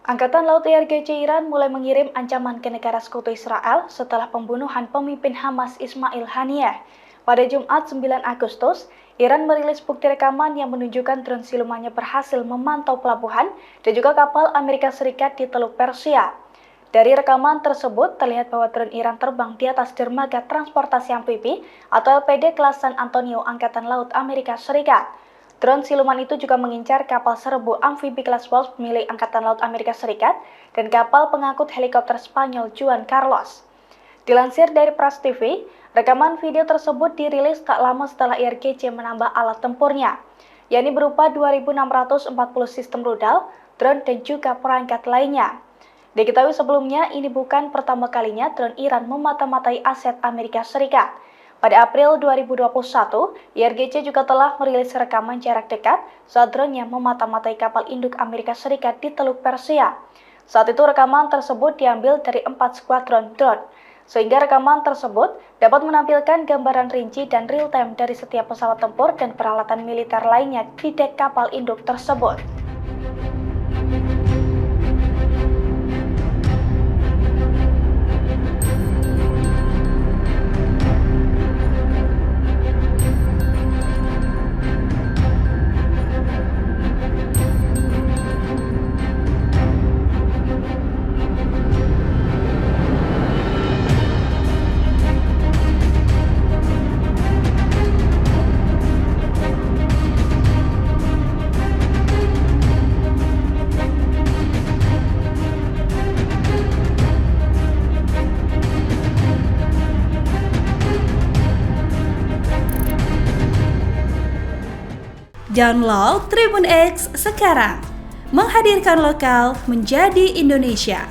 Angkatan Laut IRGC Iran mulai mengirim ancaman ke negara sekutu Israel setelah pembunuhan pemimpin Hamas Ismail Haniyeh. Pada Jumat 9 Agustus, Iran merilis bukti rekaman yang menunjukkan drone silumannya berhasil memantau pelabuhan dan juga kapal Amerika Serikat di Teluk Persia. Dari rekaman tersebut, terlihat bahwa drone Iran terbang di atas dermaga transportasi amfibi atau LPD kelas San Antonio Angkatan Laut Amerika Serikat. Drone siluman itu juga mengincar kapal serbu amfibi kelas Wolf milik Angkatan Laut Amerika Serikat dan kapal pengangkut helikopter Spanyol Juan Carlos. Dilansir dari Pras TV, rekaman video tersebut dirilis tak lama setelah IRGC menambah alat tempurnya, yakni berupa 2.640 sistem rudal, drone dan juga perangkat lainnya. Diketahui sebelumnya, ini bukan pertama kalinya drone Iran memata-matai aset Amerika Serikat. Pada April 2021, IRGC juga telah merilis rekaman jarak dekat saat drone-nya memata-matai kapal induk Amerika Serikat di Teluk Persia. Saat itu rekaman tersebut diambil dari 4 skuadron drone, sehingga rekaman tersebut dapat menampilkan gambaran rinci dan real-time dari setiap pesawat tempur dan peralatan militer lainnya di dek kapal induk tersebut. Download Tribun X sekarang, menghadirkan lokal menjadi Indonesia.